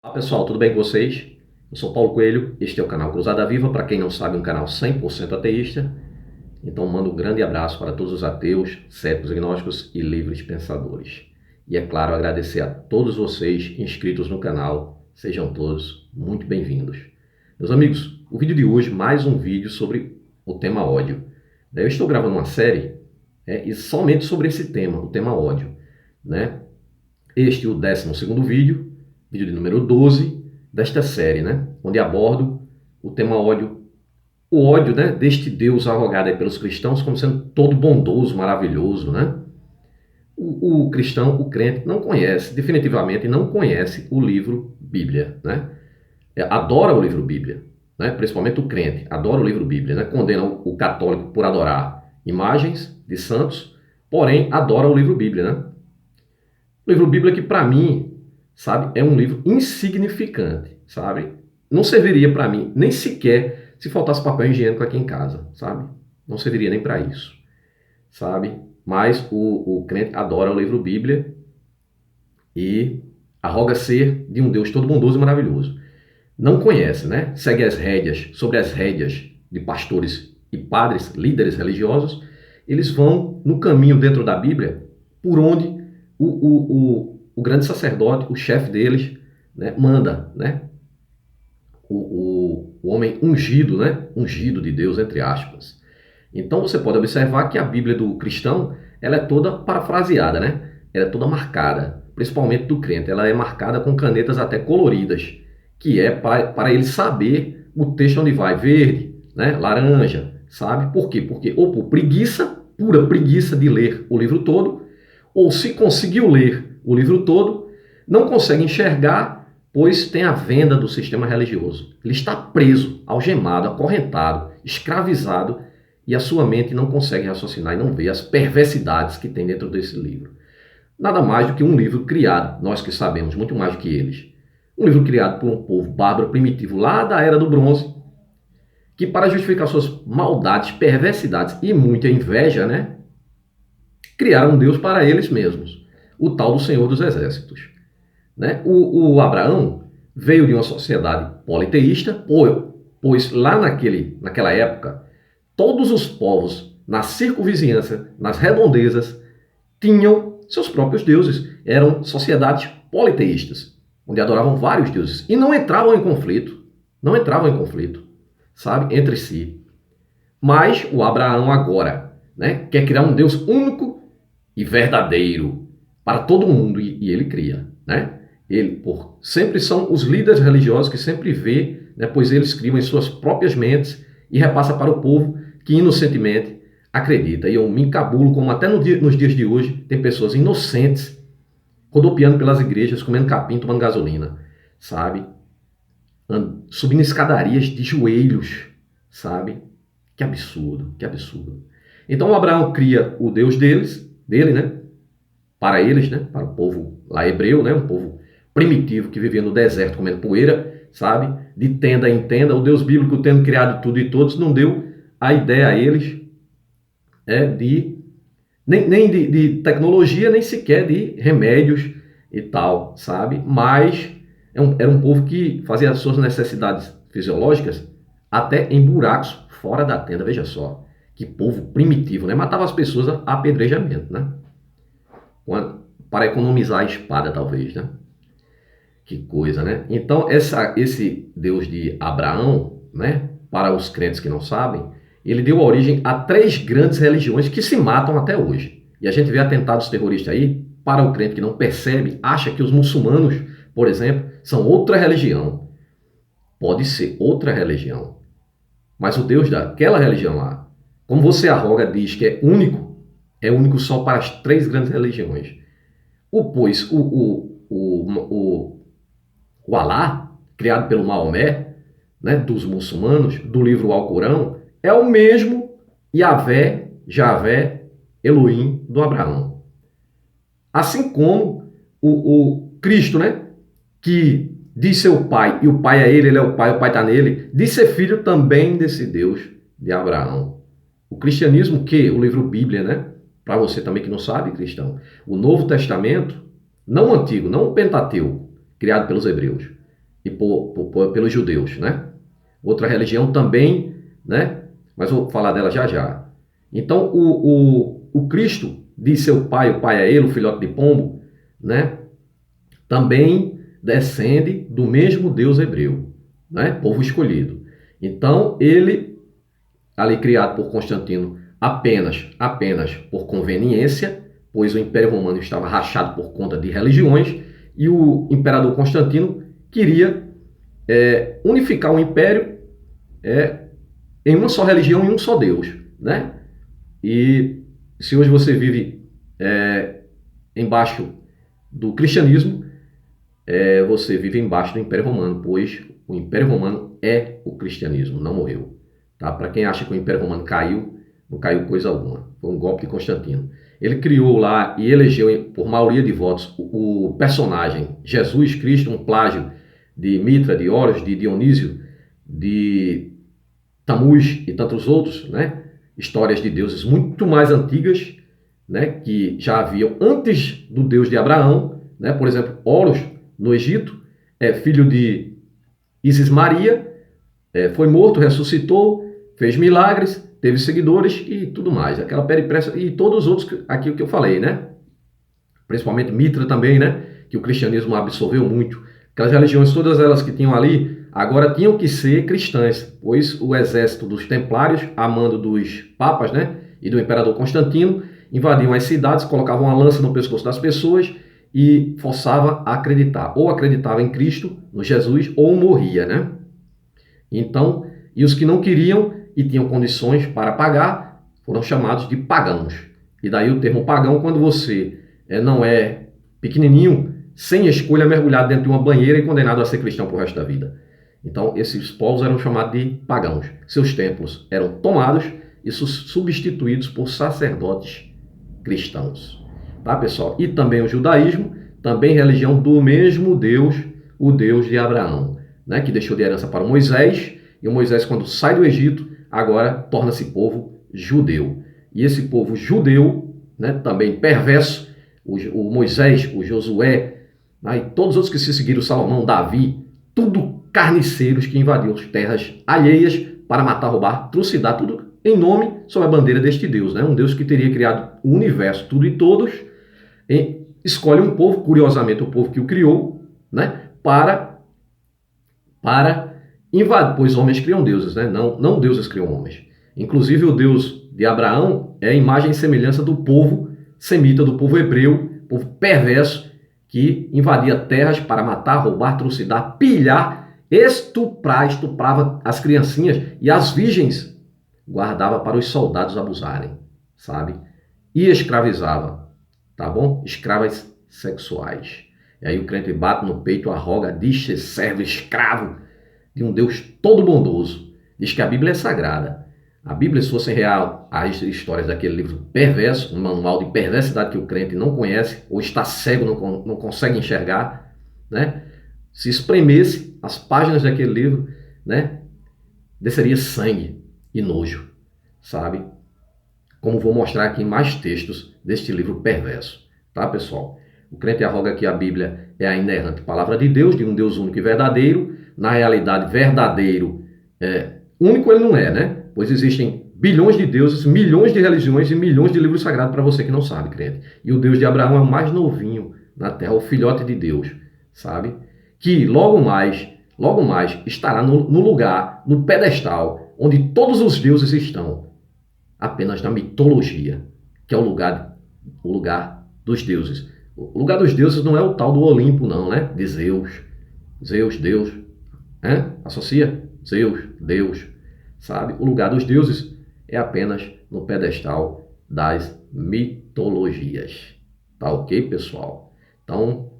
Olá pessoal, tudo bem com vocês? Eu sou Paulo Coelho, este é o canal Cruzada Viva, para quem não sabe, um canal 100% ateísta. Então mando um grande abraço para todos os ateus, céticos, agnósticos e livres pensadores. E é claro, agradecer a todos vocês inscritos no canal, sejam todos muito bem-vindos. Meus amigos, o vídeo de hoje, mais um vídeo sobre o tema ódio. Eu estou gravando uma série e somente sobre esse tema, o tema ódio, né? Este é o 12º vídeo de número 12 desta série, né? Onde abordo o tema ódio. O ódio, né, deste Deus arrogado aí pelos cristãos como sendo todo bondoso, maravilhoso, né? O cristão, o crente, não conhece, definitivamente não conhece o livro Bíblia, né? Adora o livro Bíblia, né? Principalmente o crente, adora o livro Bíblia, né? Condena o católico por adorar imagens de santos, porém adora o livro Bíblia, né? O livro Bíblia que, para mim, sabe, é um livro insignificante, sabe? Não serviria para mim, nem sequer se faltasse papel higiênico aqui em casa, sabe? Não serviria nem para isso, sabe? Mas o crente adora o livro Bíblia e arroga ser de um Deus todo bondoso e maravilhoso. Não conhece, né? Segue as rédeas, sobre as rédeas de pastores e padres, líderes religiosos. Eles vão no caminho dentro da Bíblia por onde o grande sacerdote, o chefe deles, né, manda, né? O homem ungido, né? Ungido de Deus, entre aspas. Então você pode observar que a Bíblia do cristão, ela é toda parafraseada, né? Ela é toda marcada, principalmente do crente. Ela é marcada com canetas até coloridas, que é para ele saber o texto onde vai, verde, né? Laranja, sabe? Por quê? Porque ou por preguiça, pura preguiça de ler o livro todo, ou se conseguiu ler o livro todo, não consegue enxergar, pois tem a venda do sistema religioso. Ele está preso, algemado, acorrentado, escravizado, e a sua mente não consegue raciocinar e não vê as perversidades que tem dentro desse livro. Nada mais do que um livro criado, nós que sabemos muito mais do que eles, um livro criado por um povo bárbaro primitivo lá da Era do Bronze, que para justificar suas maldades, perversidades e muita inveja, né, criaram um Deus para eles mesmos, o tal do Senhor dos Exércitos. Né? O Abraão veio de uma sociedade politeísta, pois lá naquela época, todos os povos na circunvizinhança, nas redondezas, tinham seus próprios deuses. Eram sociedades politeístas, onde adoravam vários deuses e não entravam em conflito, sabe, entre si. Mas o Abraão agora, né, quer criar um Deus único e verdadeiro para todo mundo, e ele cria, né? Sempre são os líderes religiosos que sempre vê, né, pois eles criam em suas próprias mentes e repassa para o povo que inocentemente acredita. E eu me encabulo como até nos dias de hoje tem pessoas inocentes rodopiando pelas igrejas, comendo capim, tomando gasolina, sabe? Subindo escadarias de joelhos, sabe? Que absurdo, que absurdo. Então Abraão cria o Deus dele, né? Para eles, né? Para o povo lá hebreu, né? Um povo primitivo que vivia no deserto comendo poeira, sabe? De tenda em tenda. O Deus bíblico, tendo criado tudo e todos, não deu a ideia a eles nem de tecnologia, nem sequer de remédios e tal, sabe? Mas era um povo que fazia as suas necessidades fisiológicas até em buracos fora da tenda. Veja só, que povo primitivo, né? Matava as pessoas a apedrejamento, né? Para economizar a espada, talvez, né? Que coisa, né? Então, esse Deus de Abraão, né? Para os crentes que não sabem, ele deu origem a 3 grandes religiões que se matam até hoje. E a gente vê atentados terroristas aí, para o crente que não percebe, acha que os muçulmanos, por exemplo, são outra religião. Pode ser outra religião. Mas o Deus daquela religião lá, como você arroga, diz que é único só para as 3 grandes religiões. O Alá, criado pelo Maomé, né, dos muçulmanos, do livro Alcorão, é o mesmo Yahvé, Javé, Elohim do Abraão. Assim como o Cristo, né, que diz ser o Pai, e o Pai é ele é o Pai está nele, diz ser filho também desse Deus de Abraão. O cristianismo, que o livro Bíblia, né, para você também que não sabe, cristão, o Novo Testamento, não o Antigo, não o Pentateuco, criado pelos hebreus, pelos judeus, né? Outra religião também, né? Mas vou falar dela já já. Então, o Cristo diz seu pai, o pai é ele, o filhote de pombo, né? Também descende do mesmo Deus hebreu, né? Povo escolhido. Então, ele, ali criado por Constantino apenas por conveniência, pois o Império Romano estava rachado por conta de religiões, e o imperador Constantino queria unificar o império em uma só religião e um só Deus, né? E se hoje você vive embaixo do cristianismo, você vive embaixo do Império Romano, pois o Império Romano é o cristianismo, não morreu. Tá? Para quem acha que o Império Romano caiu, não caiu coisa alguma. Foi um golpe de Constantino. Ele criou lá e elegeu, por maioria de votos, o personagem Jesus Cristo, um plágio de Mitra, de Horus, de Dionísio, de Tamuz e tantos outros, né? Histórias de deuses muito mais antigas, né? Que já haviam antes do Deus de Abraão, né? Por exemplo, Horus, no Egito, é filho de Isis Maria, foi morto, ressuscitou, fez milagres, teve seguidores e tudo mais. Aquela peripécia e todos os outros aqui que eu falei, né? Principalmente Mitra também, né? Que o cristianismo absorveu muito. Aquelas religiões, todas elas que tinham ali, agora tinham que ser cristãs, pois o exército dos templários, a mando dos papas, né? E do imperador Constantino, invadiam as cidades, colocavam uma lança no pescoço das pessoas e forçava a acreditar. Ou acreditava em Cristo, no Jesus, ou morria, né? Então, e os que não queriam e tinham condições para pagar, foram chamados de pagãos. E daí o termo pagão, quando você não é pequenininho, sem escolha, mergulhado dentro de uma banheira e condenado a ser cristão pro resto da vida. Então, esses povos eram chamados de pagãos. Seus templos eram tomados e substituídos por sacerdotes cristãos. Tá, pessoal? E também o judaísmo, também religião do mesmo Deus, o Deus de Abraão, né? Que deixou de herança para Moisés, e o Moisés, quando sai do Egito, agora torna-se povo judeu. E esse povo judeu, né, também perverso, o Moisés, o Josué, né, e todos os outros que se seguiram, Salomão, Davi, tudo carniceiros que invadiam as terras alheias para matar, roubar, trucidar, tudo em nome, sob a bandeira deste Deus, né? Um Deus que teria criado o universo, tudo e todos, e escolhe um povo, curiosamente o povo que o criou, né? Para invadir, pois homens criam deuses, né? Não deuses criam homens. Inclusive o Deus de Abraão é a imagem e semelhança do povo semita, do povo hebreu, povo perverso, que invadia terras para matar, roubar, trucidar, pilhar, estuprava as criancinhas e as virgens guardava para os soldados abusarem, sabe? E escravizava, tá bom? Escravas sexuais. E aí o crente bate no peito, arroga, diz ser servo, escravo de um Deus todo bondoso. Diz que a Bíblia é sagrada. A Bíblia, se fosse real, as histórias daquele livro perverso, um manual de perversidade que o crente não conhece, ou está cego, não consegue enxergar, né? Se espremesse as páginas daquele livro, né? Desceria sangue e nojo, sabe? Como vou mostrar aqui em mais textos deste livro perverso, tá, pessoal? O crente arroga que a Bíblia é a inerrante palavra de Deus, de um Deus único e verdadeiro. Na realidade, verdadeiro, único ele não é, né? Pois existem bilhões de deuses, milhões de religiões e milhões de livros sagrados para você que não sabe, crente. E o Deus de Abraão é o mais novinho na terra, o filhote de Deus, sabe? Que logo mais estará no lugar, no pedestal, onde todos os deuses estão, apenas na mitologia, que é o lugar dos deuses. O lugar dos deuses não é o tal do Olimpo, não, né? De Zeus. Zeus, Deus. Associa? Zeus, Deus. Sabe? O lugar dos deuses é apenas no pedestal das mitologias. Tá ok, pessoal? Então,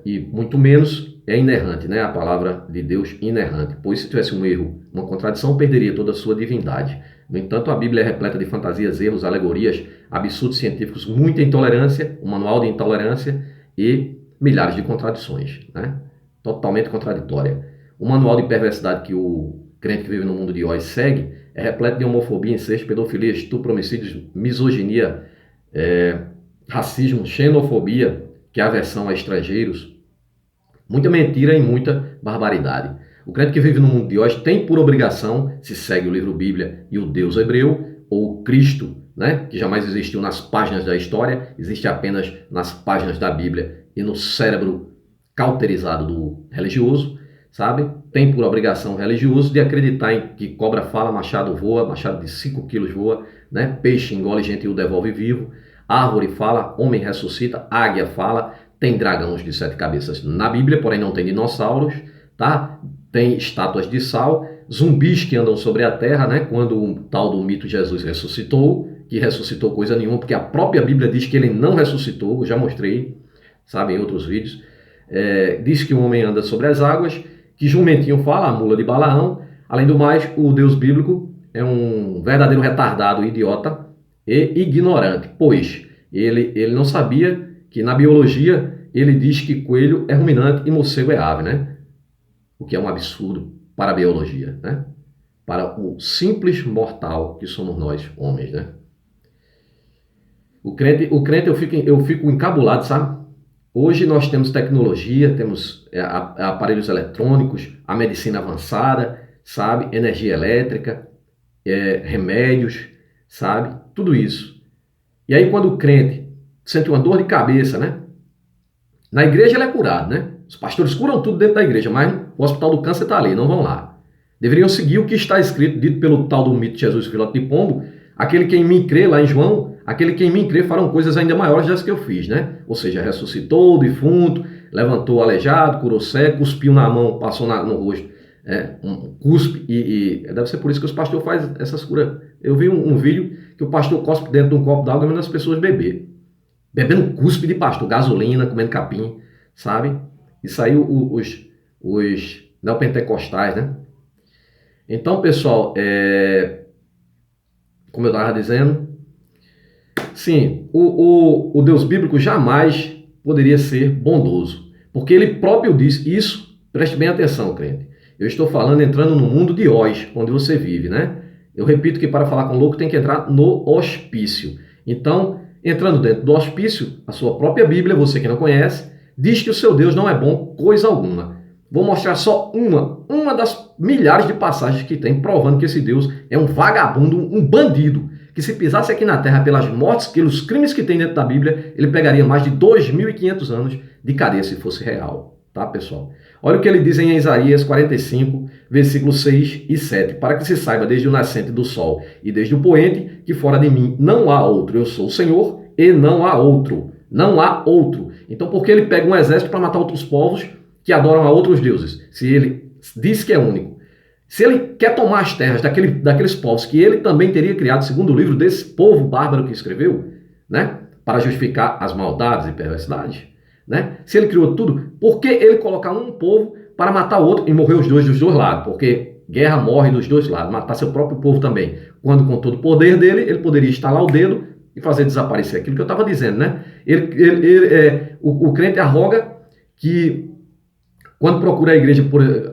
e muito menos é inerrante, né? A palavra de Deus inerrante. Pois se tivesse um erro, uma contradição, perderia toda a sua divindade. No entanto, a Bíblia é repleta de fantasias, erros, alegorias, absurdos científicos, muita intolerância, um manual de intolerância e milhares de contradições, né? Totalmente contraditória. O manual de perversidade que o crente que vive no mundo de hoje segue é repleto de homofobia, incesto, pedofilia, estupro, homicídios, misoginia, racismo, xenofobia, que é aversão a estrangeiros, Muita mentira e muita barbaridade. O crente que vive no mundo de hoje tem por obrigação, se segue o livro Bíblia e o Deus hebreu, ou Cristo, né, que jamais existiu nas páginas da história, existe apenas nas páginas da Bíblia e no cérebro cauterizado do religioso, sabe? Tem por obrigação religioso de acreditar em que cobra fala, machado voa, machado de 5 quilos voa, né? Peixe engole gente e o devolve vivo, árvore fala, homem ressuscita, águia fala, tem dragões de 7 cabeças na Bíblia, porém não tem dinossauros, tá? Tem estátuas de sal, zumbis que andam sobre a terra, né? Quando o tal do mito Jesus ressuscitou, que ressuscitou coisa nenhuma, porque a própria Bíblia diz que ele não ressuscitou, eu já mostrei, sabe, em outros vídeos. Diz que o homem anda sobre as águas, que jumentinho fala, a mula de Balaão. Além do mais, o Deus bíblico é um verdadeiro retardado, idiota e ignorante, pois ele não sabia que na biologia ele diz que coelho é ruminante e morcego é ave, né? O que é um absurdo para a biologia, né? Para o simples mortal que somos nós, homens, né? O crente eu fico encabulado, sabe? Hoje nós temos tecnologia, temos aparelhos eletrônicos, a medicina avançada, sabe? Energia elétrica, remédios, sabe? Tudo isso. E aí quando o crente sente uma dor de cabeça, né? Na igreja ele é curado, né? Os pastores curam tudo dentro da igreja, mas o hospital do câncer está ali, não vão lá. Deveriam seguir o que está escrito, dito pelo tal do mito de Jesus, filhote de pombo, aquele que em mim crê, lá em João, aquele que em mim crê farão coisas ainda maiores das que eu fiz, né? Ou seja, ressuscitou o defunto, levantou o aleijado, curou cego, cuspiu na mão, passou no rosto, um cuspe, e deve ser por isso que os pastores fazem essas curas. Eu vi um vídeo que o pastor cospe dentro de um copo d'água e manda as pessoas beber. Bebendo cuspe de pastor, gasolina, comendo capim, sabe? Isso aí os neopentecostais, né? Então, pessoal, como eu estava dizendo, sim, o Deus bíblico jamais poderia ser bondoso, porque ele próprio diz isso. Preste bem atenção, crente. Eu estou falando entrando no mundo de hoje, onde você vive, né? Eu repito que para falar com o louco tem que entrar no hospício. Então, entrando dentro do hospício, a sua própria Bíblia, você que não conhece, diz que o seu Deus não é bom coisa alguma. Vou mostrar só uma das milhares de passagens que tem provando que esse Deus é um vagabundo, um bandido, que se pisasse aqui na terra pelas mortes, pelos crimes que tem dentro da Bíblia, ele pegaria mais de 2.500 anos de cadeia se fosse real. Tá, pessoal? Olha o que ele diz em Isaías 45, versículos 6 e 7. Para que se saiba desde o nascente do sol e desde o poente, que fora de mim não há outro. Eu sou o Senhor e não há outro. Não há outro. Então, por que ele pega um exército para matar outros povos que adoram a outros deuses? Se ele diz que é único. Se ele quer tomar as terras daqueles povos que ele também teria criado, segundo o livro desse povo bárbaro que escreveu, né? Para justificar as maldades e perversidades, né? Se ele criou tudo, por que ele colocar um povo para matar o outro e morrer os dois dos dois lados? Porque guerra morre dos dois lados, matar seu próprio povo também. Quando com todo o poder dele, ele poderia estalar o dedo e fazer desaparecer aquilo que eu estava dizendo, né? O crente arroga que quando procura a igreja,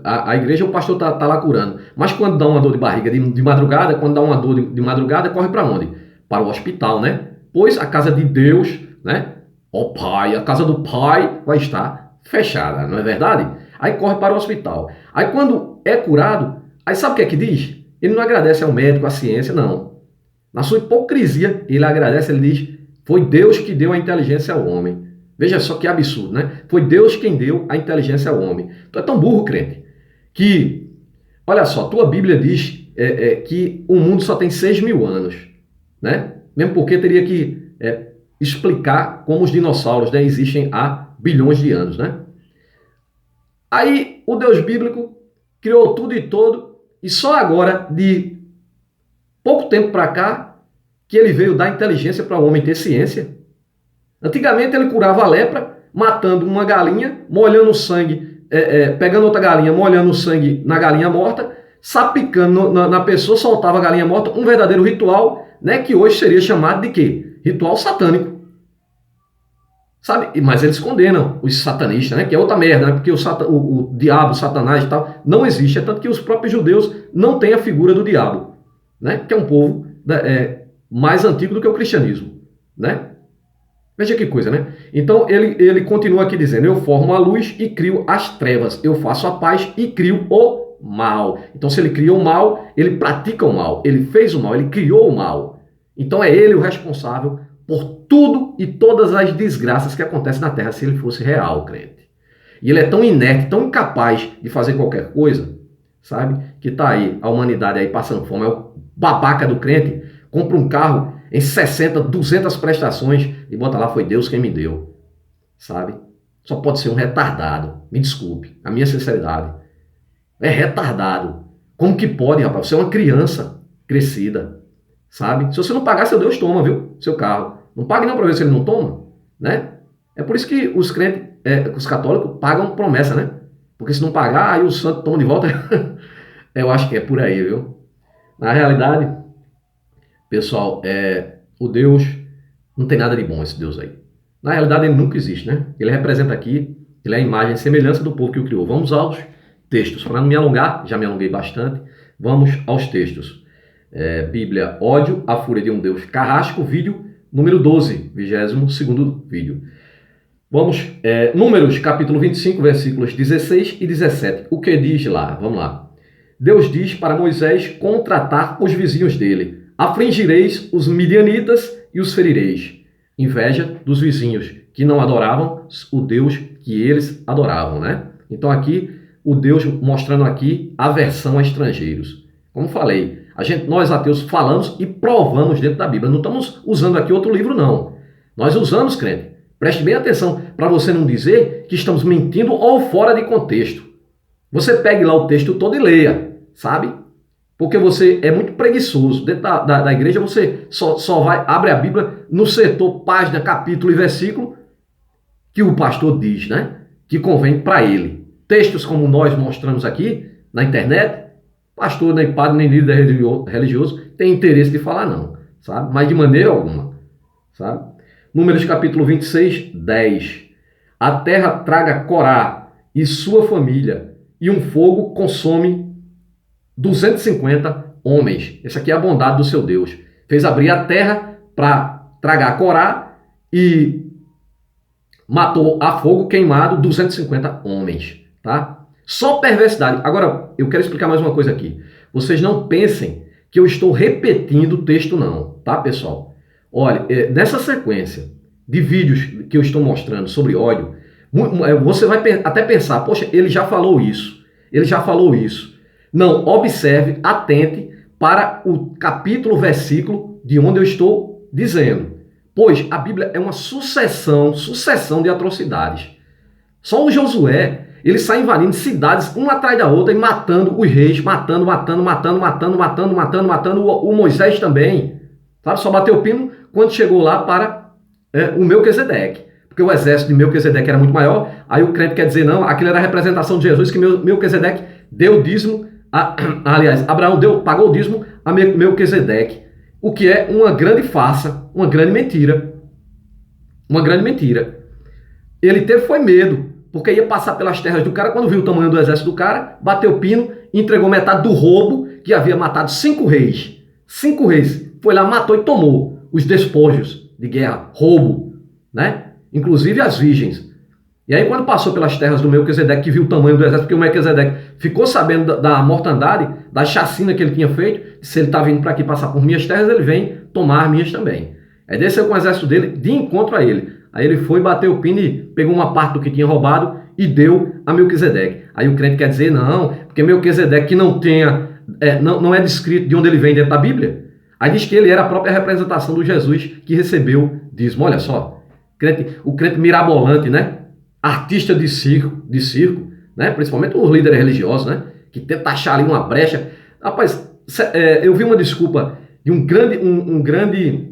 a igreja, o pastor tá lá curando. Mas quando dá uma dor de barriga de madrugada, quando dá uma dor de madrugada, corre para onde? Para o hospital, né? Pois a casa de Deus, né? Ó Pai, a casa do Pai vai estar fechada, não é verdade? Aí corre para o hospital. Aí quando é curado, aí sabe o que é que diz? Ele não agradece ao médico, à ciência, não. Na sua hipocrisia, ele agradece, ele diz, foi Deus que deu a inteligência ao homem. Veja só que absurdo, né? Foi Deus quem deu a inteligência ao homem. Tu é tão burro, crente, que, olha só, tua Bíblia diz que o mundo só tem 6.000 anos, né? Mesmo porque teria que explicar como os dinossauros, né, existem há bilhões de anos, né? Aí o Deus bíblico criou tudo e todo, e só agora, de pouco tempo para cá, que ele veio dar inteligência para o homem ter ciência. Antigamente ele curava a lepra, matando uma galinha, molhando o sangue, pegando outra galinha, molhando o sangue na galinha morta, sapicando na pessoa, soltava a galinha morta, um verdadeiro ritual, né, que hoje seria chamado de quê? Ritual satânico. Sabe? Mas eles condenam os satanistas, né, que é outra merda, né, porque o diabo, o satanás e tal, não existe. É tanto que os próprios judeus não têm a figura do diabo, né, que é um povo mais antigo do que o cristianismo, né? Veja que coisa, né? Então ele continua aqui dizendo, eu formo a luz e crio as trevas, eu faço a paz e crio o mal. Então se ele criou o mal, ele pratica o mal, ele fez o mal, ele criou o mal. Então é ele o responsável por tudo e todas as desgraças que acontecem na Terra, se ele fosse real, crente. E ele é tão inerte, tão incapaz de fazer qualquer coisa, sabe? Que tá aí, a humanidade aí passando fome, é o babaca do crente, compra um carro em 60, 200 prestações e bota lá, foi Deus quem me deu, sabe? Só pode ser um retardado, me desculpe, a minha sinceridade. É retardado. Como que pode, rapaz? Você é uma criança crescida, sabe? Se você não pagar, seu Deus toma, viu? Seu carro. Não pague não para ver se ele não toma, né? É por isso que os crentes, os católicos pagam promessa, né? Porque se não pagar, aí o santo toma de volta. Eu acho que é por aí, viu? Na realidade, pessoal, o Deus não tem nada de bom, esse Deus aí. Na realidade, ele nunca existe, né? Ele representa aqui, ele é a imagem e semelhança do povo que o criou. Vamos aos textos. Para não me alongar, já me alonguei bastante, vamos aos textos. Bíblia, ódio, a fúria de um Deus carrasco, vídeo número 12, 22º vídeo. Vamos, Números, capítulo 25, versículos 16 e 17. O que diz lá? Vamos lá. Deus diz para Moisés contratar os vizinhos dele. Afligireis os midianitas e os ferireis. Inveja dos vizinhos que não adoravam o Deus que eles adoravam, né? Então aqui, o Deus mostrando aqui aversão a estrangeiros. Como falei, nós ateus falamos e provamos dentro da Bíblia. Não estamos usando aqui outro livro, não. Nós usamos, crente. Preste bem atenção para você não dizer que estamos mentindo ou fora de contexto. Você pegue lá o texto todo e leia, sabe? Porque você é muito preguiçoso. Dentro da igreja você só abre a Bíblia no setor, página, capítulo e versículo que o pastor diz, né? Que convém para ele. Textos como nós mostramos aqui na internet, pastor, nem padre, nem líder religioso tem interesse de falar não, sabe? Mas de maneira alguma, sabe? Números capítulo 26, 10. A terra traga Corá e sua família, e um fogo consome 250 homens. Essa aqui é a bondade do seu Deus. Fez abrir a terra para tragar Corá e matou a fogo queimado 250 homens, tá? Só perversidade. Agora, eu quero explicar mais uma coisa aqui. Vocês não pensem que eu estou repetindo o texto não, tá, pessoal? Olha, nessa sequência de vídeos que eu estou mostrando sobre ódio, você vai até pensar, poxa, ele já falou isso, ele já falou isso. Não, observe, atente para o capítulo, versículo de onde eu estou dizendo. Pois a Bíblia é uma sucessão de atrocidades. Só o Josué, ele sai invadindo cidades, uma atrás da outra, e matando os reis, matando o Moisés também. Sabe? Só bateu o pino quando chegou lá para o Melquisedeque. Porque o exército de Melquisedeque era muito maior, aí o crente quer dizer, não, aquilo era a representação de Jesus, que Melquisedeque deu dízimo, aliás, Abraão pagou o dízimo a Melquisedeque, o que é uma grande farsa, uma grande mentira. Uma grande mentira. Ele foi medo, porque ia passar pelas terras do cara, quando viu o tamanho do exército do cara, bateu o pino, entregou metade do roubo, que havia matado 5 reis. 5 reis. Foi lá, matou e tomou os despojos de guerra, roubo, né? Inclusive as virgens. E aí quando passou pelas terras do Melquisedeque, que viu o tamanho do exército, porque o Melquisedeque ficou sabendo da mortandade, da chacina que ele tinha feito, se ele está vindo para aqui passar por minhas terras, ele vem tomar as minhas também. Aí desceu com o exército dele de encontro a ele. Aí ele foi, bateu o pino e pegou uma parte do que tinha roubado e deu a Melquisedeque. Aí o crente quer dizer, não, porque Melquisedeque que não é descrito de onde ele vem dentro da Bíblia. Aí diz que ele era a própria representação do Jesus que recebeu dízimo. Olha só, o crente mirabolante, né? Artista de circo, né? Principalmente os líderes religiosos, né? Que tenta achar ali uma brecha. Rapaz, eu vi uma desculpa de um grande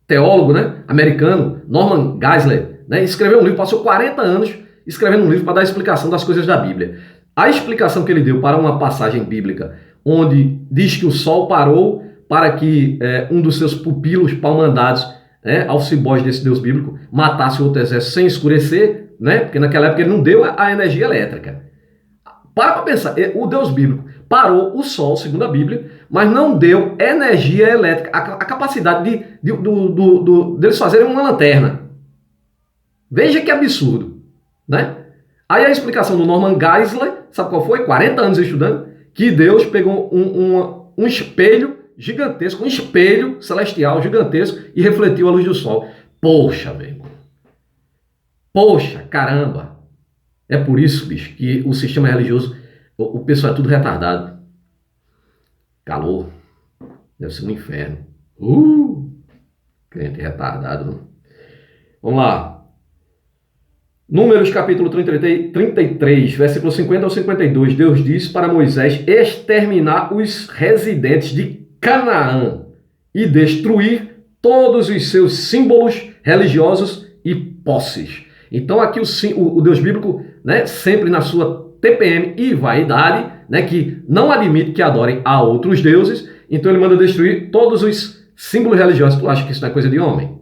teólogo, né? Americano, Norman Geisler, né? Escreveu um livro, passou 40 anos escrevendo um livro para dar explicação das coisas da Bíblia. A explicação que ele deu para uma passagem bíblica onde diz que o sol parou para que um dos seus pupilos palmandados, alcibóis desse Deus bíblico, matasse o outro exército sem escurecer, né? Porque naquela época ele não deu a energia elétrica. Para pensar, o Deus bíblico parou o sol, segundo a Bíblia, mas não deu energia elétrica, a capacidade deles fazerem uma lanterna. Veja que absurdo, né? Aí a explicação do Norman Geisler, sabe qual foi? 40 anos estudando, que Deus pegou um espelho gigantesco, um espelho celestial gigantesco e refletiu a luz do sol. Poxa, meu irmão. Poxa, caramba. É por isso, bicho, que o sistema religioso, o pessoal é tudo retardado. Calor. Deve ser um inferno. Crente retardado, não? Vamos lá. Números capítulo 33, versículo 50 ao 52. Deus diz para Moisés exterminar os residentes de Canaã e destruir todos os seus símbolos religiosos e posses. Então aqui o Deus bíblico, né, sempre na sua TPM e vaidade, né, que não admite que adorem a outros deuses, então ele manda destruir todos os símbolos religiosos. Tu acha que isso não é coisa de homem?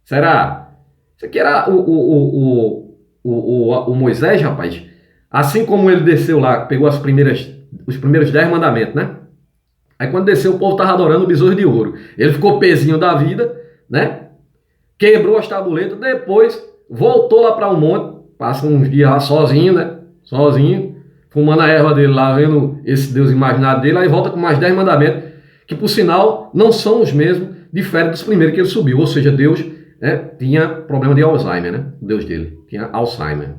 Será? Isso aqui era o Moisés, rapaz. Assim como ele desceu lá, pegou os primeiros 10 mandamentos, né? Aí quando desceu, o povo estava adorando o besouro de ouro. Ele ficou pezinho da vida, né? Quebrou as tabuletas, depois voltou lá para um monte, passa uns dias lá sozinho, né? Sozinho, fumando a erva dele lá, vendo esse Deus imaginário dele, aí volta com mais 10 mandamentos, que por sinal não são os mesmos, diferente dos primeiros que ele subiu. Ou seja, Deus, né, tinha problema de Alzheimer, né? O Deus dele tinha Alzheimer.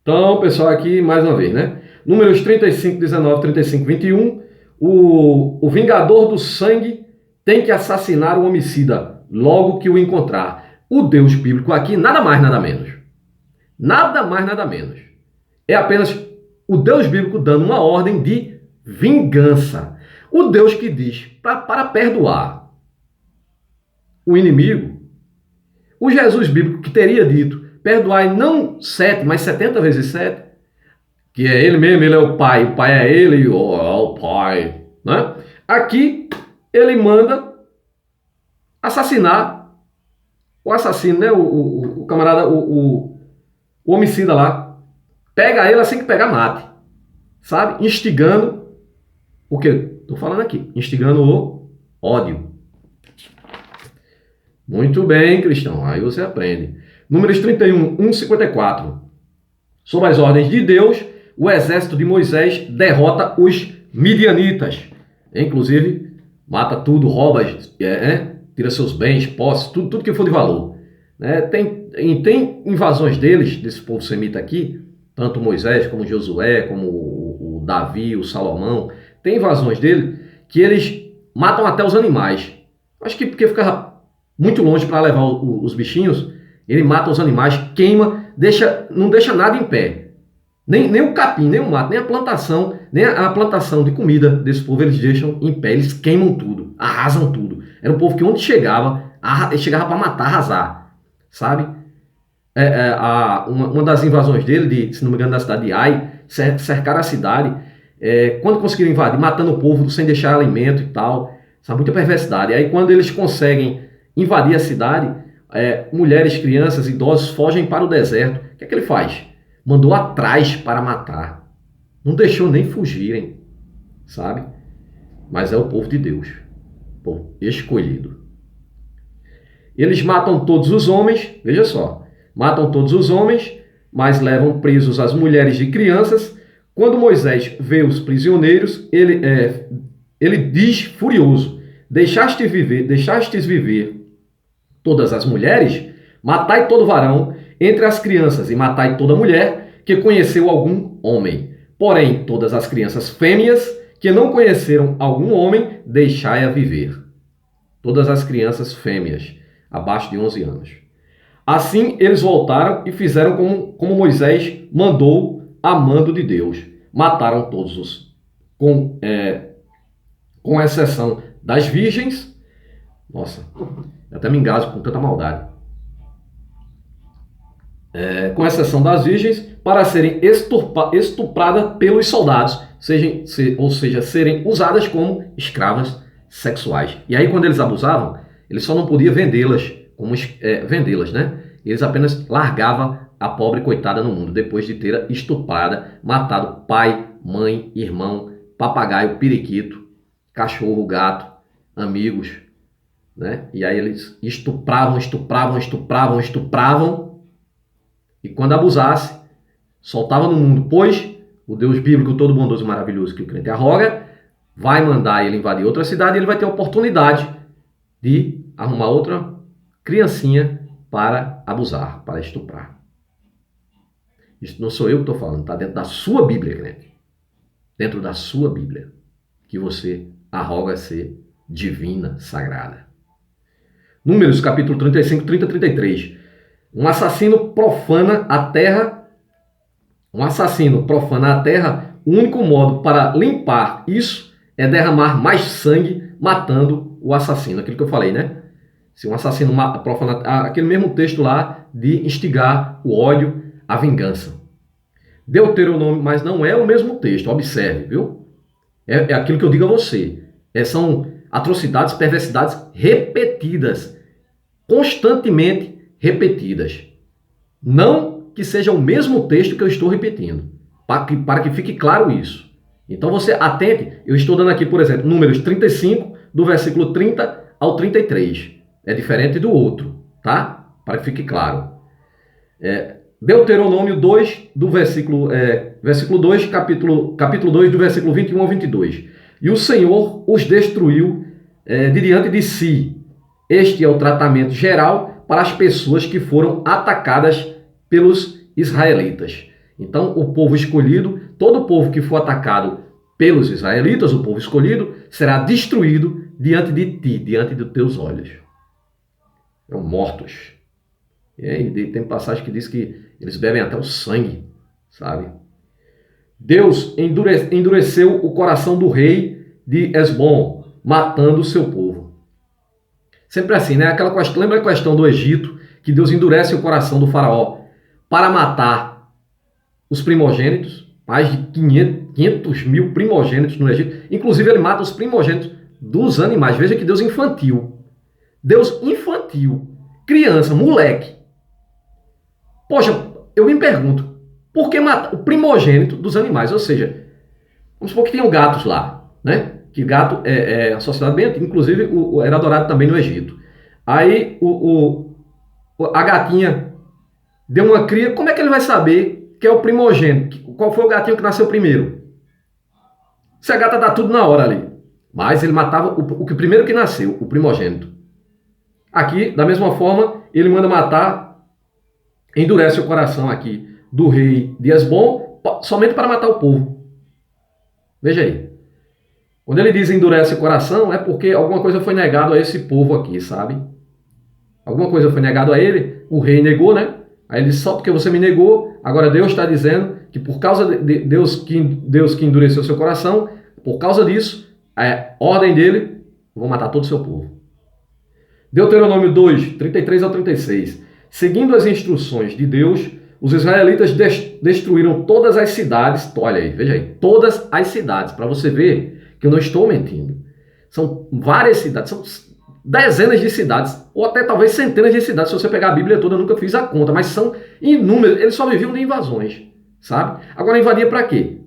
Então, pessoal, aqui mais uma vez, né? Números 35, 19, 35, 21. O vingador do sangue tem que assassinar o homicida logo que o encontrar. O Deus bíblico aqui, nada mais, nada menos. Nada mais, nada menos. É apenas o Deus bíblico dando uma ordem de vingança. O Deus que diz para perdoar o inimigo. O Jesus bíblico que teria dito perdoai não 7, mas 70 vezes 7, que é ele mesmo, ele é o Pai é ele, o Pai, né? Aqui ele manda assassinar o assassino, né? O camarada, o homicida lá, pega ele assim que pegar, mate, sabe? Instigando o que? Estou falando aqui, instigando o ódio. Muito bem, cristão, aí você aprende. Números 31, 1,54. Sob as ordens de Deus, o exército de Moisés derrota os midianitas. Inclusive, mata tudo, rouba, tira seus bens, posses, tudo que for de valor. Tem invasões deles, desse povo semita aqui, tanto Moisés como Josué, como o Davi, o Salomão. Tem invasões dele que eles matam até os animais. Acho que porque ficava muito longe para levar os bichinhos, ele mata os animais, queima, não deixa nada em pé. Nem o capim, nem o mato, nem a plantação de comida desse povo eles deixam em pé. Eles queimam tudo, arrasam tudo. Era um povo que onde chegava para matar, arrasar, sabe? Uma das invasões dele, se não me engano, da cidade de Ai, cercaram a cidade. Quando conseguiram invadir, matando o povo sem deixar alimento e tal, sabe? Muita perversidade. Aí quando eles conseguem invadir a cidade, mulheres, crianças, idosos fogem para o deserto. O que é que ele faz? Mandou atrás para matar. Não deixou nem fugirem, sabe? Mas é o povo de Deus, povo escolhido. Eles matam todos os homens, veja só, matam todos os homens, mas levam presos as mulheres e crianças. Quando Moisés vê os prisioneiros, ele diz furioso: deixastes viver todas as mulheres, matai todo varão entre as crianças e matai toda mulher que conheceu algum homem. Porém, todas as crianças fêmeas que não conheceram algum homem, deixai-a viver. Todas as crianças fêmeas, abaixo de 11 anos. Assim, eles voltaram e fizeram como Moisés mandou, a mando de Deus. Mataram todos com exceção das virgens. Nossa, eu até me engasgo com tanta maldade. Com exceção das virgens, para serem estupradas pelos soldados, ou seja, serem usadas como escravas sexuais. E aí, quando eles abusavam, eles só não podiam vendê-las, né? Eles apenas largavam a pobre coitada no mundo, depois de ter estuprada, matado pai, mãe, irmão, papagaio, periquito, cachorro, gato, amigos, né? E aí eles estupravam, e quando abusasse, soltava no mundo, pois o Deus bíblico todo bondoso e maravilhoso que o crente arroga, vai mandar ele invadir outra cidade e ele vai ter a oportunidade de arrumar outra criancinha para abusar, para estuprar. Isso não sou eu que estou falando, está dentro da sua Bíblia, crente. Dentro da sua Bíblia, que você arroga ser divina, sagrada. Números, capítulo 35, 30 e 33. Um assassino profana a terra. O único modo para limpar isso é derramar mais sangue, matando o assassino. Aquilo que eu falei, né? Se um assassino profana, aquele mesmo texto lá de instigar o ódio, a vingança. Deuteronômio, mas não é o mesmo texto, observe, viu? É aquilo que eu digo a você. São atrocidades, perversidades repetidas, constantemente repetidas. Não que seja o mesmo texto que eu estou repetindo, para que fique claro isso. Então você atente, eu estou dando aqui, por exemplo, Números 35, do versículo 30 ao 33. É diferente do outro, tá? Para que fique claro. Deuteronômio 2, do versículo 2, capítulo 2, do versículo 21 ao 22. E o Senhor os destruiu de diante de si. Este é o tratamento geral para as pessoas que foram atacadas pelos israelitas. Então, o povo escolhido, todo o povo que for atacado pelos israelitas, o povo escolhido, será destruído diante de ti, diante dos teus olhos. São mortos. E tem passagem que diz que eles bebem até o sangue, sabe? Deus endureceu o coração do rei de Hesbom, matando o seu povo. Sempre assim, né? Lembra a questão do Egito, que Deus endurece o coração do faraó para matar os primogênitos, mais de 500 mil primogênitos no Egito. Inclusive, ele mata os primogênitos dos animais. Veja que Deus infantil. Deus infantil. Criança, moleque. Poxa, eu me pergunto, por que matar o primogênito dos animais? Ou seja, vamos supor que tenham gatos lá, né? Que gato é a sociedade bem antiga, inclusive era adorado também no Egito. Aí a gatinha deu uma cria, como é que ele vai saber que é o primogênito? Qual foi o gatinho que nasceu primeiro? Se a gata dá tudo na hora ali. Mas ele matava o primeiro que nasceu, o primogênito. Aqui, da mesma forma, ele manda matar, endurece o coração aqui do rei de Hesbom, somente para matar o povo. Veja aí. Quando ele diz endurece o coração, é porque alguma coisa foi negado a esse povo aqui, sabe? Alguma coisa foi negado a ele, o rei negou, né? Aí ele disse, só porque você me negou, agora Deus está dizendo que por causa de Deus que endureceu seu coração, por causa disso, a ordem dele, vou matar todo o seu povo. Deuteronômio 2, 33 ao 36. Seguindo as instruções de Deus, os israelitas destruíram todas as cidades, olha aí, veja aí, todas as cidades, para você ver que eu não estou mentindo. São várias cidades, são dezenas de cidades, ou até talvez centenas de cidades, se você pegar a Bíblia toda, eu nunca fiz a conta, mas são inúmeras, eles só viviam de invasões, sabe? Agora invadia para quê?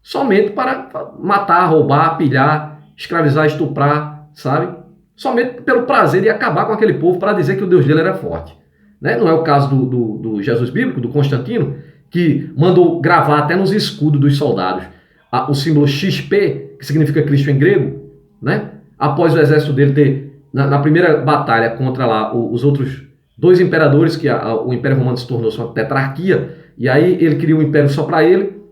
Somente para matar, roubar, pilhar, escravizar, estuprar, sabe? Somente pelo prazer de acabar com aquele povo para dizer que o Deus dele era forte. Né? Não é o caso do Jesus bíblico, do Constantino, que mandou gravar até nos escudos dos soldados o símbolo XP, que significa Cristo em grego, né? Após o exército dele ter, na primeira batalha contra lá os outros dois imperadores, que o Império Romano se tornou uma tetrarquia, e aí ele queria um império só para ele,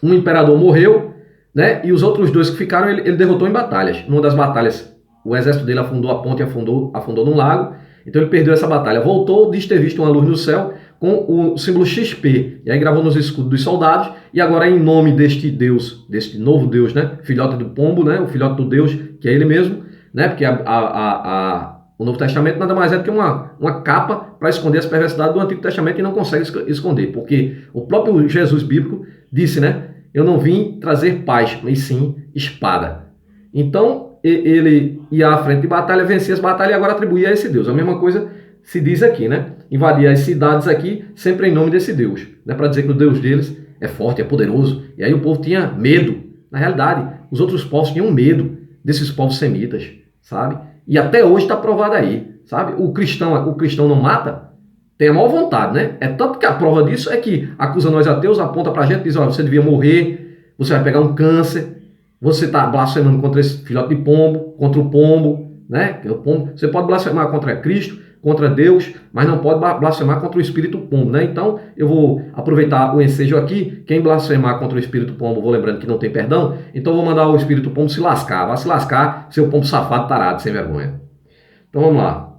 um imperador morreu, né? E os outros dois que ficaram, ele derrotou em batalhas. Numa das batalhas, o exército dele afundou a ponte e afundou num lago, então ele perdeu essa batalha. Voltou, diz ter visto uma luz no céu com o símbolo XP, e aí gravou nos escudos dos soldados, e agora em nome deste Deus, deste novo Deus, né? Filhote do pombo, né? O filhote do Deus, que é ele mesmo, né? Porque o Novo Testamento nada mais é do que uma capa para esconder as perversidades do Antigo Testamento e não consegue esconder, porque o próprio Jesus bíblico disse, né? Eu não vim trazer paz, mas sim espada. Então, ele ia à frente de batalha, vencia as batalhas e agora atribuía a esse Deus. A mesma coisa se diz aqui, né? invadir as cidades aqui, sempre em nome desse Deus, né? Para dizer que o Deus deles é forte, é poderoso. E aí o povo tinha medo. Na realidade, os outros povos tinham medo desses povos semitas, sabe? E até hoje está provado aí, sabe? O cristão não mata, tem a maior vontade, né? É tanto que a prova disso é que acusa nós ateus, aponta pra gente, diz, olha, você devia morrer, você vai pegar um câncer, você está blasfemando contra esse filhote de pombo, contra o pombo, né? O pombo, você pode blasfemar contra Cristo, contra Deus, mas não pode blasfemar contra o espírito pombo, né? Então, eu vou aproveitar o ensejo aqui, quem blasfemar contra o espírito pombo, vou lembrando que não tem perdão, então vou mandar o espírito pombo se lascar, vai se lascar, seu pombo safado, tarado, sem vergonha. Então vamos lá.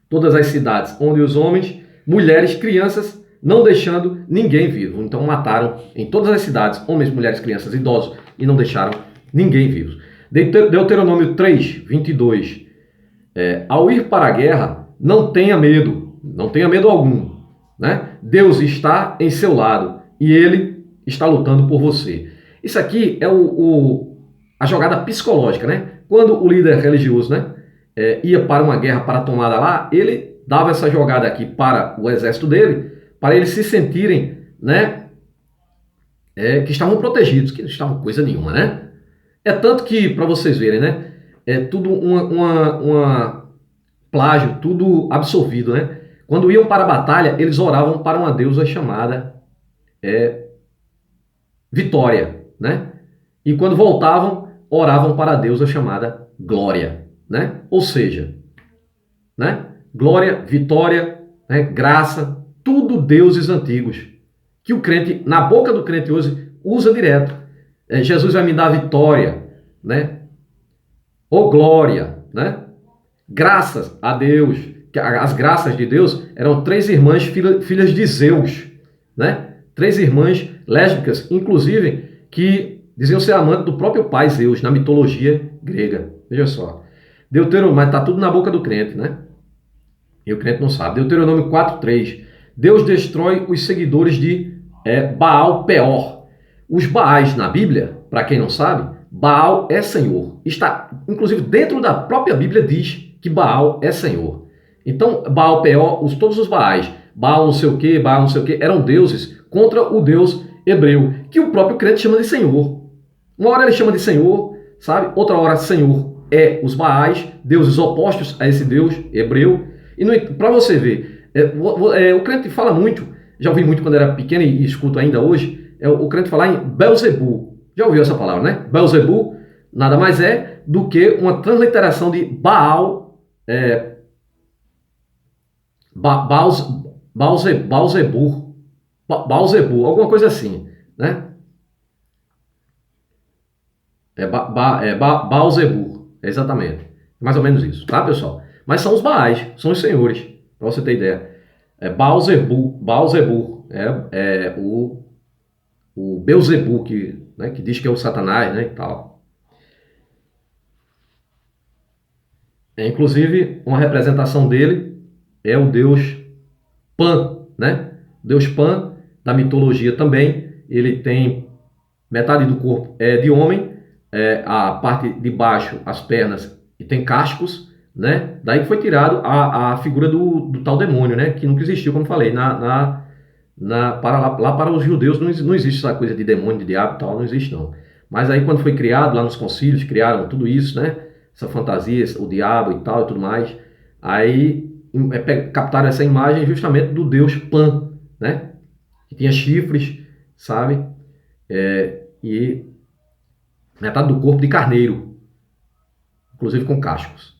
Todas as cidades onde os homens, mulheres, crianças, não deixando ninguém vivo. Então mataram em todas as cidades, homens, mulheres, crianças, idosos, e não deixaram ninguém vivo. Deuteronômio 3, 22. Ao ir para a guerra, não tenha medo algum, né? Deus está em seu lado e Ele está lutando por você. Isso aqui é a jogada psicológica, né? Quando o líder religioso, né, ia para uma guerra, para a tomada lá, ele dava essa jogada aqui para o exército dele, para eles se sentirem, né, que estavam protegidos, que não estavam coisa nenhuma, né? É tanto que, para vocês verem, né, é tudo uma plágio, tudo absorvido, né? Quando iam para a batalha, eles oravam para uma deusa chamada Vitória, né? E quando voltavam, oravam para a deusa chamada Glória, né? Ou seja, né? Glória, vitória, né? Graça, tudo deuses antigos, que o crente, na boca do crente hoje, usa direto. Jesus vai me dar vitória, né? Ou glória, né? Graças a Deus, que as graças de Deus eram 3 irmãs filhas de Zeus, né? 3 irmãs lésbicas, inclusive, que diziam ser amantes do próprio pai Zeus, na mitologia grega. Veja só. Deuteronômio, mas está tudo na boca do crente, né? E o crente não sabe. Deuteronômio 4:3. Deus destrói os seguidores de Baal Peor. Os Baais na Bíblia, para quem não sabe, Baal é Senhor. Está, inclusive, dentro da própria Bíblia diz que Baal é Senhor. Então, Baal Peor, todos os Baais, Baal não sei o que, Baal não sei o que, eram deuses contra o Deus hebreu, que o próprio crente chama de Senhor. Uma hora ele chama de Senhor, sabe? Outra hora Senhor é os Baais, deuses opostos a esse Deus hebreu. E para você ver, o crente fala muito, já ouvi muito quando era pequeno e escuto ainda hoje, o crente falar em Belzebu. Já ouviu essa palavra, né? Belzebu nada mais é do que uma transliteração de Baal, Baalzebu, alguma coisa assim, né? Baalzebu, exatamente. Mais ou menos isso, tá, pessoal? Mas são os Baais, são os senhores, para você ter ideia. Baalzebu é o Belzebu, que diz que é o Satanás, né, e tal. Inclusive, uma representação dele é o deus Pan, né? O deus Pan, da mitologia também, ele tem metade do corpo de homem, a parte de baixo, as pernas, e tem cascos, né? Daí foi tirado a figura do tal demônio, né? Que nunca existiu, como falei, lá para os judeus não existe essa coisa de demônio, de diabo e tal, não existe não. Mas aí quando foi criado, lá nos concílios, criaram tudo isso, né? Essa fantasia, o diabo e tal e tudo mais. Aí captaram essa imagem justamente do deus Pan, né? Que tinha chifres, sabe? E metade do corpo de carneiro, inclusive com cascos.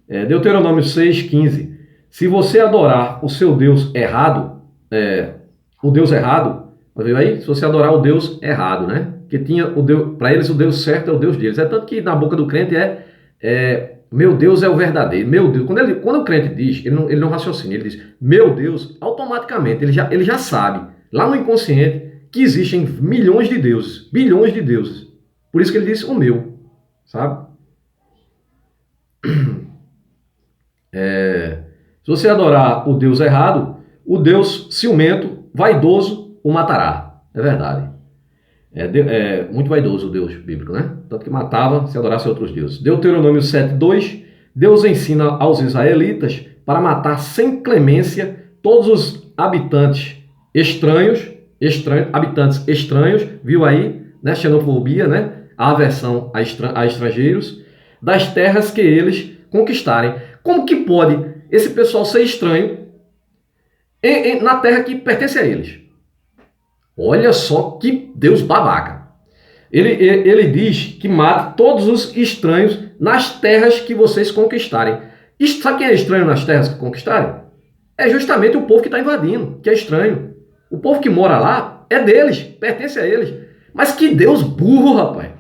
Deuteronômio 6,15. Se você adorar o seu Deus errado, o Deus errado, viu aí? Se você adorar o Deus errado, né? Que tinha o Deus, para eles o Deus certo é o Deus deles. É tanto que na boca do crente meu Deus é o verdadeiro. Meu Deus. Quando o crente diz, ele não raciocina, ele diz meu Deus, automaticamente ele já sabe, lá no inconsciente, que existem milhões de deuses, bilhões de deuses. Por isso que ele diz o meu, sabe? Se você adorar o Deus errado, o Deus ciumento, vaidoso, o matará. É verdade. Muito vaidoso o Deus bíblico, né? Tanto que matava se adorasse outros deuses. Deuteronômio 7:2. Deus ensina aos israelitas para matar sem clemência todos os habitantes habitantes estranhos, viu aí, né? Xenofobia, né? A aversão a estrangeiros, das terras que eles conquistarem. Como que pode esse pessoal ser estranho na terra que pertence a eles? Olha só que Deus babaca. Ele diz que mata todos os estranhos nas terras que vocês conquistarem. Sabe quem é estranho nas terras que conquistarem? É justamente o povo que está invadindo, que é estranho. O povo que mora lá é deles, pertence a eles. Mas que Deus burro, rapaz.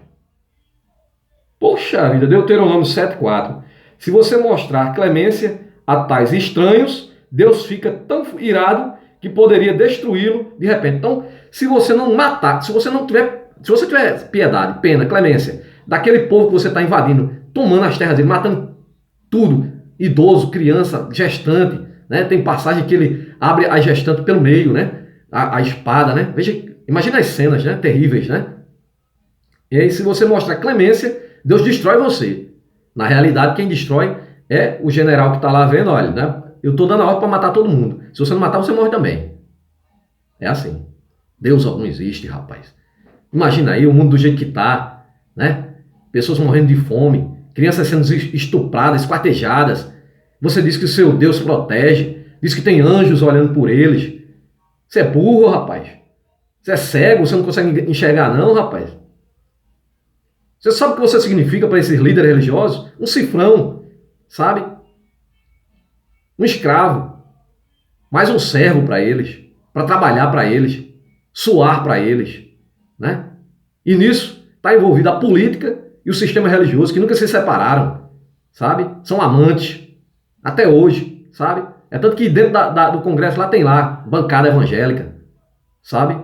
Poxa vida, Deuteronômio 7,4. Se você mostrar clemência a tais estranhos, Deus fica tão irado que poderia destruí-lo de repente. Então, se você não matar, se você tiver piedade, pena, clemência, daquele povo que você está invadindo, tomando as terras dele, matando tudo, idoso, criança, gestante, né? Tem passagem que ele abre a gestante pelo meio, né? A espada, né? Veja, imagina as cenas, né? Terríveis, né? E aí, se você mostrar clemência, Deus destrói você. Na realidade, quem destrói é o general que está lá vendo, olha, né? Eu estou dando a ordem para matar todo mundo. Se você não matar, você morre também. É assim. Deus não existe, rapaz. Imagina aí o mundo do jeito que está, né? Pessoas morrendo de fome, crianças sendo estupradas, esquartejadas. Você diz que o seu Deus protege, diz que tem anjos olhando por eles. Você é burro, rapaz. Você é cego, você não consegue enxergar não, rapaz. Você sabe o que você significa para esses líderes religiosos? Um cifrão, sabe? Um escravo. Mais um servo para eles, para trabalhar para eles, suar para eles, né? E nisso está envolvida a política e o sistema religioso, que nunca se separaram, sabe? São amantes, até hoje, sabe? É tanto que dentro do Congresso lá tem lá, bancada evangélica, sabe?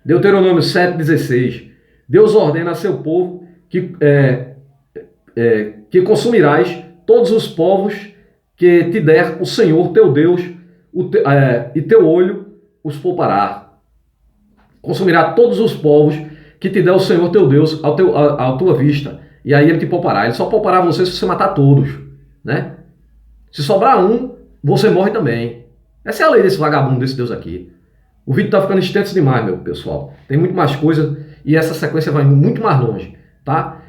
Deuteronômio 7,16. Deus ordena a seu povo que consumirás todos os povos que te der o Senhor teu Deus, e teu olho os poupará. Consumirá todos os povos que te der o Senhor teu Deus à tua vista, e aí ele te poupará. Ele só poupará você se você matar todos, né? Se sobrar um, você morre também. Essa é a lei desse vagabundo, desse Deus aqui. O vídeo está ficando extenso demais, meu pessoal. Tem muito mais coisa e essa sequência vai muito mais longe, tá?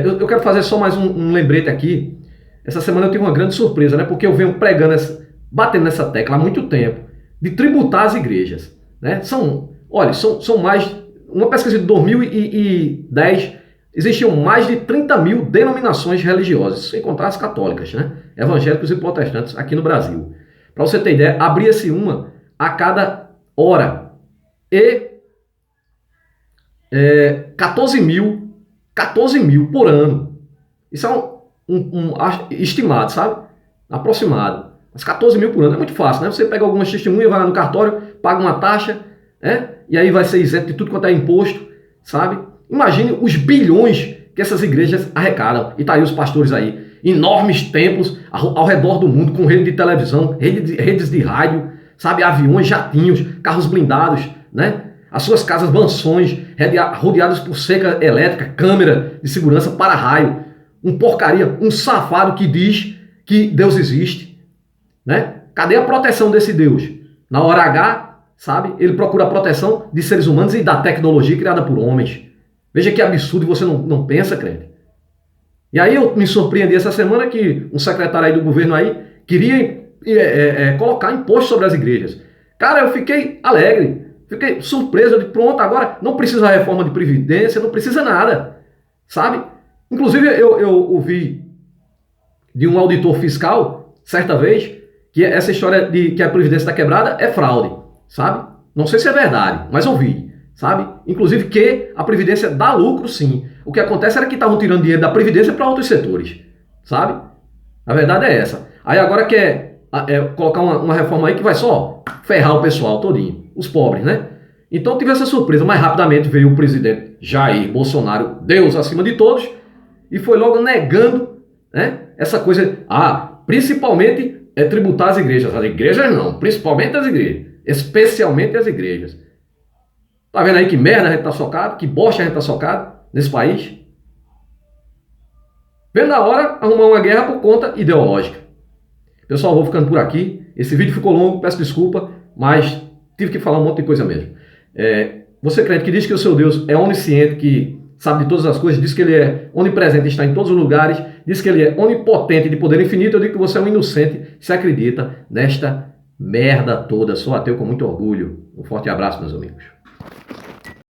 Eu quero fazer só mais um lembrete aqui. Essa semana eu tive uma grande surpresa, né? Porque eu venho pregando, batendo nessa tecla há muito tempo, de tributar as igrejas, né? São mais... Uma pesquisa de 2010, existiam mais de 30 mil denominações religiosas, sem contar as católicas, né? Evangélicos e protestantes aqui no Brasil. Para você ter ideia, abria-se uma a cada hora. E 14 mil por ano. Isso é estimado, sabe? Aproximado. Mas 14 mil por ano é muito fácil, né? Você pega algumas testemunhas, vai lá no cartório, paga uma taxa, e aí vai ser isento de tudo quanto é imposto, sabe? Imagine os bilhões que essas igrejas arrecadam. E tá aí os pastores aí. Enormes templos ao redor do mundo, com rede de televisão, redes de rádio, sabe? Aviões, jatinhos, carros blindados, né? As suas casas, mansões, rodeadas por cerca elétrica, câmera de segurança, para-raio. Um porcaria, um safado que diz que Deus existe, né? Cadê a proteção desse Deus? Na hora H, sabe? Ele procura a proteção de seres humanos e da tecnologia criada por homens. Veja que absurdo, você não pensa, crente. E aí eu me surpreendi essa semana que um secretário aí do governo aí queria colocar imposto sobre as igrejas. Cara, eu fiquei alegre, fiquei surpreso, de pronto, agora não precisa reforma de previdência, não precisa nada, sabe? Inclusive eu ouvi de um auditor fiscal, certa vez, que essa história de que a previdência está quebrada é fraude, sabe? Não sei se é verdade, mas ouvi, sabe? Inclusive que a previdência dá lucro, sim. O que acontece era que estavam tirando dinheiro da previdência para outros setores, sabe? A verdade é essa. Aí agora quer colocar uma reforma aí que vai só ferrar o pessoal todinho, os pobres, né? Então tive essa surpresa, mas rapidamente veio o presidente Jair Bolsonaro, Deus acima de todos, e foi logo negando, né, essa coisa, principalmente tributar as igrejas. As igrejas não, principalmente as igrejas, especialmente as igrejas. Tá vendo aí que merda a gente tá socado, que bosta a gente tá socado nesse país? Vendo a hora arrumar uma guerra por conta ideológica. Pessoal, vou ficando por aqui. Esse vídeo ficou longo, peço desculpa, mas tive que falar um monte de coisa mesmo. Você crente que diz que o seu Deus é onisciente, que sabe de todas as coisas, diz que ele é onipresente, está em todos os lugares, diz que ele é onipotente, de poder infinito, eu digo que você é um inocente se acredita nesta merda toda. Sou ateu com muito orgulho. Um forte abraço, meus amigos.